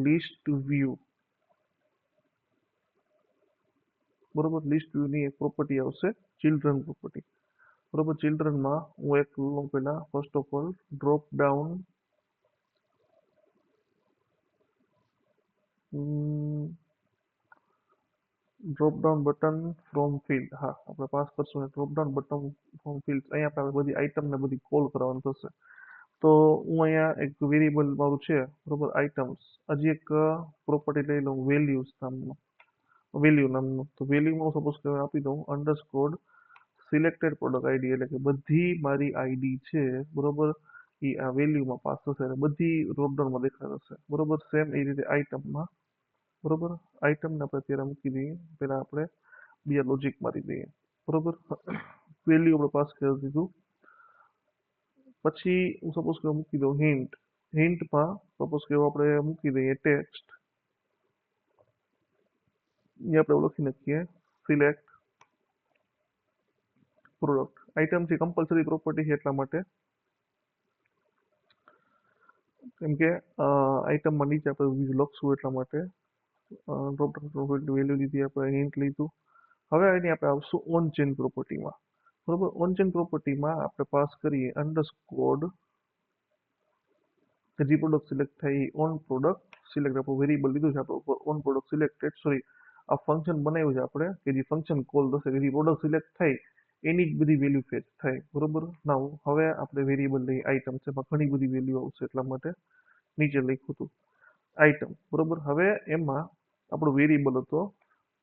S1: લિસ્ટ વ્યૂ, બરોબર. લિસ્ટ વ્યૂની એક પ્રોપર્ટી આવશે ચિલ્ડ્રન પ્રોપર્ટી, બરોબર. ચિલ્ડ્રનમાં હું એક લઉં પહેલા first of all drop down button from field. હા, આપણે પાસ કરશું drop down button from field. અહીંયા આપણે બધી આઈટમને બધી કોલ કરવાનું થશે. તો હું અહીંયા એક વેરિયેબલ મારું છે, બરોબર, આઇટમ્સ. હજી એક પ્રોપર્ટી લઈ લઉં વેલ્યુઝ નામનું, વેલ્યુ નામનું. તો વેલ્યુમાં સપોઝ કે આપી દઉં અંડરસ્કોર સિલેક્ટેડ પ્રોડક્ટ આઈડી, એટલે કે બધી મારી આઈડી છે, બરોબર, એ આ વેલ્યુમાં પાસ થશે અને બધી ડ્રોપડાઉનમાં દેખાશે, બરોબર. સેમ એ રીતે આઈટમમાં, બરોબર. આઈટમને આપણે અત્યારે મૂકી દઈએ, પહેલા આપણે બીજા લોજિક મારી દઈએ, બરોબર. વેલ્યુ આપણે પાસ કરી દીધું. પછી હું સપોઝ કે મૂકી દઉં હિન્ટ. હિન્ટમાં સપોઝ કે આપણે મૂકી દઈએ ટેક્સ્ટ, એ આપણે લખી નાખીએ સિલેક્ટ પ્રોડક્ટ. આઈટમ છે કમ્પલસરી પ્રોપર્ટી છે એટલા માટે, કેમ કે આઈટમમાં નીચે આપણે બીજું લખશું એટલા માટે. ડ્રોપ ડાઉન વેલ્યુ લીધી, આપણે હિન્ટ લીધું. હવે એની આપણે આવશું ઓન ચેન પ્રોપર્ટીમાં, બરોબર. ઓન ચેન પ્રોપર્ટીમાં આપણે પાસ કરીએ અંડરસ્કોર કે જે પ્રોડક્ટ સિલેક્ટ થાય એ ઓન પ્રોડક્ટ સિલેક્ટ. આપણું વેરિયેબલ લીધું છે આપણે ઓન પ્રોડક્ટ સિલેક્ટેડ, સોરી આ ફંક્શન બનાવ્યું છે આપણે કે જે ફંક્શન કોલ થશે કે જે પ્રોડક્ટ સિલેક્ટ થાય એની જ બધી વેલ્યુ ફેચ થાય, બરોબર. નાઉ હવે આપણે વેરિયેબલ લઈએ આઈટમ છે, એમાં ઘણી બધી વેલ્યુ આવશે એટલા માટે નીચે લખ્યું હતું આઈટમ, બરોબર. હવે એમાં આપણો વેરિયેબલ હતો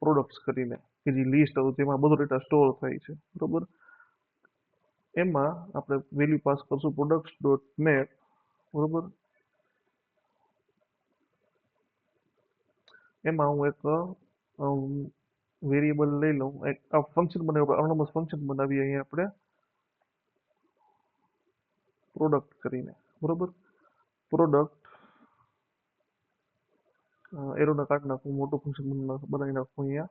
S1: પ્રોડક્ટ્સ કરીને, કે જે લિસ્ટ હતું તેમાં બધો ડેટા સ્ટોર થાય છે, બરોબર. એમાં આપણે વેલ્યુ પાસ કરશું પ્રોડક્ટ્સ ડોટ મેપ, બરોબર. એમાં હું એક વેરિયેબલ લઈ લઉં, એક આ ફંક્શન બનાવ્યું, અનોનમસ ફંક્શન બનાવીએ અહીંયા આપણે પ્રોડક્ટ કરીને, બરોબર. પ્રોડક્ટ એરોને કાઢી નાખું, મોટું ફંક્શન બનાવી નાખું અહીંયા.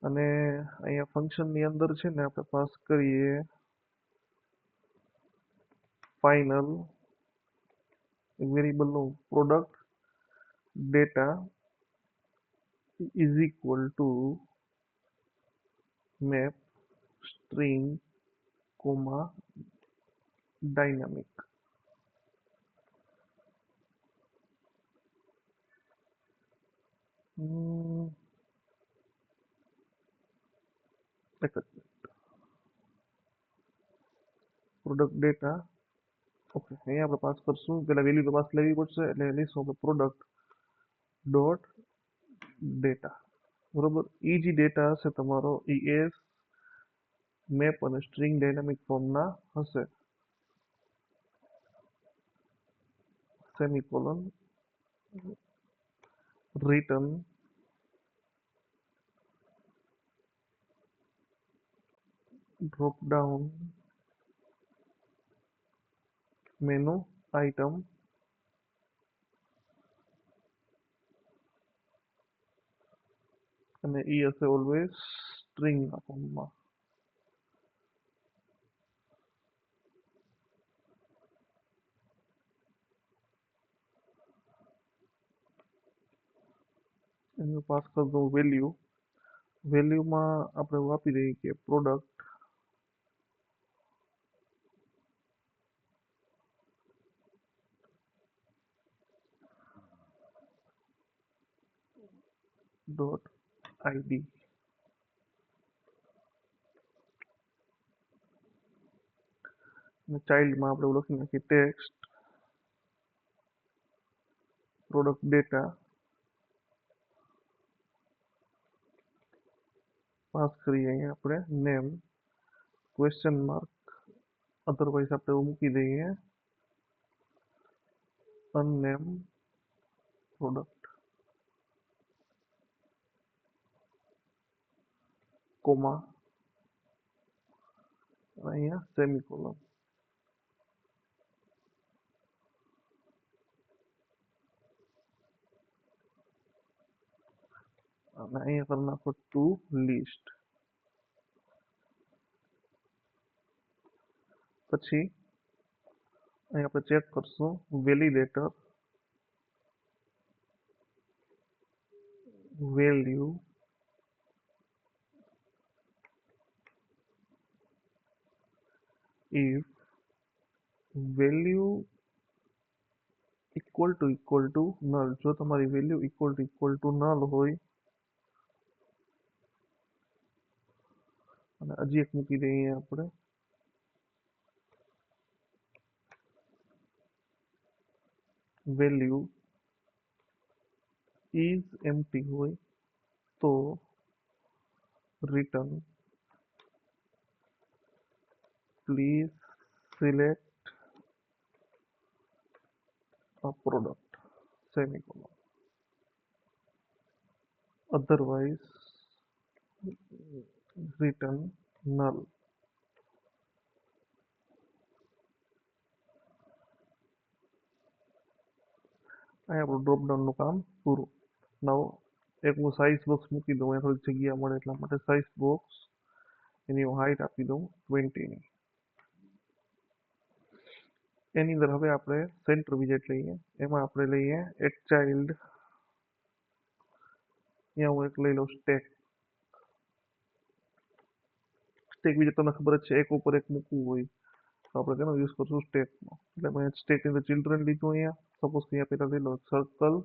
S1: અને અહીંયા ફંક્શનની અંદર છે ને આપણે પાસ કરીએ ફાઇનલ એક વેરિયેબલ નું product data is equal two map string comma dynamic. એક જ પ્રોડક્ટ ડેટા. ઓકે, અહીંયા આપણે પાસ કરશું, પેલા વેલ્યુ તો પાસ લેવી પડશે, એટલે લઈશું આપણે પ્રોડક્ટ ડોટ ડેટા. બરોબર, એ જે ડેટા હશે તમારો એ એસ મેપ અને સ્ટ્રિંગ ડાયનામિક ફોર્મના હશે. Semicolon return drop down menu item અને એ હશે ઓલવેઝ સ્ટ્રિંગના ફોર્મમાં. એનું પાસ કરી દઉં વેલ્યુ. વેલ્યુમાં આપણે આપી દઈએ કે પ્રોડક્ટ ડોટ આઈડી. અને ચાઇલ્ડમાં આપણે એવું લખી નાખીએ ટેક્સ્ટ પ્રોડક્ટ ડેટા. પાસ કરીએ અહીંયા આપણે નેમ ક્વેશ્ચન માર્ક, અધરવાઇઝ આપણે એવું મૂકી દઈએ અનનેમ પ્રોડક્ટ કોમા અહીંયા સેમિકોલન. અને અહીંયા કરી નાખો ટુ લિસ્ટ. પછી અહીં આપણે ચેક કરશું validator value if value equal to null. જો તમારી વેલ્યુ ઇક્વલ ટુ નલ હોય, અને હજી એક મૂકી દઈએ આપણે વેલ્યુ ઇઝ એમ્પ્ટી હોય તો return please select a product semicolon. Otherwise return null. અહીં આપણું ડ્રોપડાઉનનું કામ પૂરું. નવ એક હું સાઇઝ બોક્સ મૂકી દઉં, અહીંયા થોડીક જગ્યા મળે એટલા માટે સાઇઝ બોક્સ એની હું હાઈટ આપી દઉં 20ની. એની અંદર હવે આપણે સેન્ટર વિજેટ લઈએ, એમાં આપણે લઈએ એક ચાઇલ્ડ. અહીંયા હું એક લઈ લઉં સ્ટેક. સ્ટેક વિજેટ તમને ખબર જ છે, એક ઉપર એક મૂકવું હોય તો આપણે તેનો યુઝ કરશું સ્ટેકનો. એટલે મેં સ્ટેકની અંદર ચિલ્ડ્રન લીધું. અહીંયા સપોઝ અહીંયા પહેલા લઈ લો સર્કલ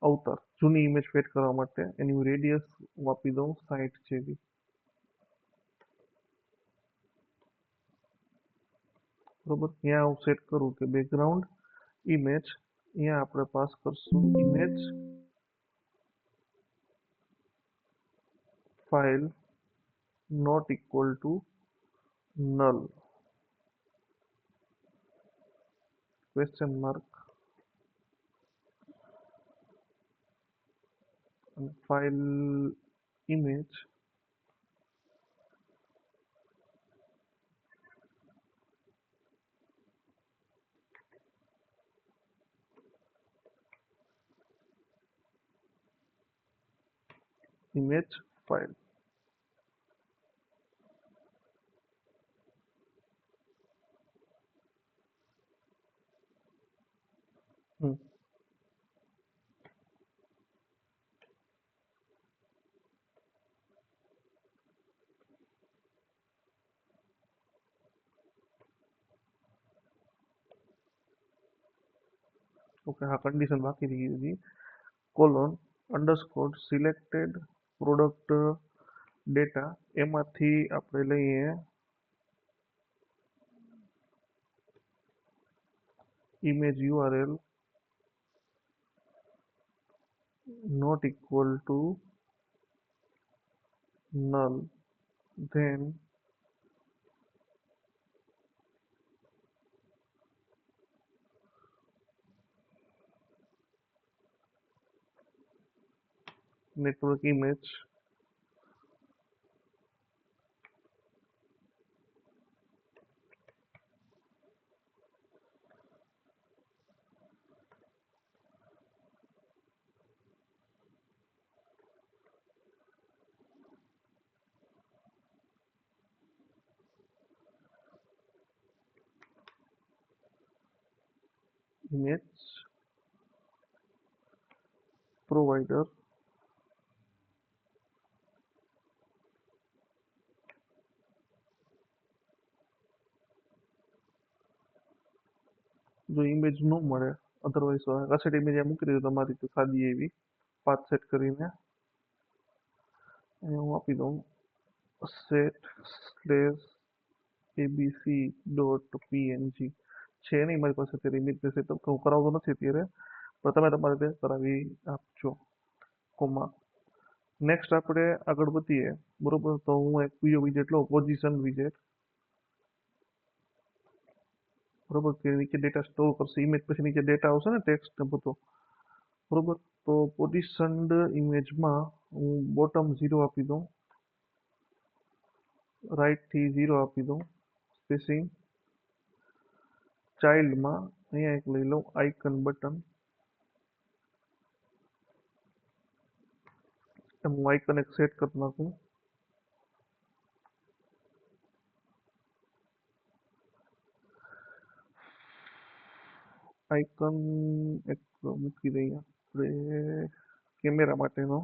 S1: અવતાર, જૂની ઇમેજ ફેટ કરવા માટે એની હું રેડિયસ આપી દઉં 60 જેવી. બરોબર, ત્યાં હું સેટ કરું કે બેકગ્રાઉન્ડ ઇમેજ, અહીંયા આપણે પાસ કરશું image file not equal to null question mark. અને file image image file. Okay, હા કન્ડિશન બાકી રહી ગઈ હતી. Colon underscore selected product data એમાંથી આપણે લઈએ image URL not equal to null, then network image image provider જો ઇમેજ ન મળે અધરવાઇઝ કસેટ ઇમેજ મૂકી દીધું તમારી રીતે સાદી એવી પાથ સેટ કરીને અહીંયા હું આપી દઉં set slash abc dot png છે નહીં મારી પાસે અત્યારે ઇમેજ સેટઅપ હું કરાવતો નથી અત્યારે પણ તમે તમારી રીતે કરાવી આપજો કોમા નેક્સ્ટ આપણે આગળ વધીએ બરોબર તો હું એક બીજો વિજેટ લઉં પોઝિશન વિજેટ બરોબર કે નીચે ડેટા સ્ટોર કરશે ઇમેજ પછી નીચે ડેટા આવશે ને ટેક્સ્ટ ને બધો બરોબર તો પોઝિશન્ડ ઇમેજમાં હું બોટમ 0 આપી દઉં રાઈટ થી 0 આપી દઉં સ્પેસિંગ ચાઇલ્ડમાં અહીંયા એક લઈ લઉં આઇકન બટન હું આઇકન એક સેટ કરી નાખું આઇકન એક મૂકી દઈએ આપણે કેમેરા માટેનો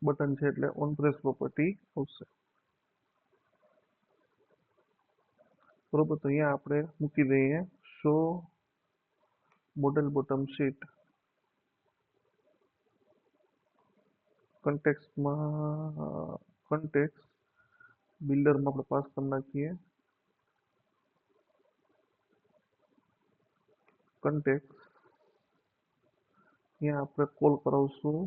S1: બટન છે એટલે ઓન પ્રેસ પ્રોપર્ટી આવશે બરોબર તો અહીંયા આપણે મૂકી દઈએ શો મોડેલ બોટમ શીટ કન્ટેક્સમાં કન્ટેક્સ બિલ્ડરમાં આપણે પાસ કરી નાખીએ કન્ટેક્સ અહીંયા આપણે કોલ કરાવશું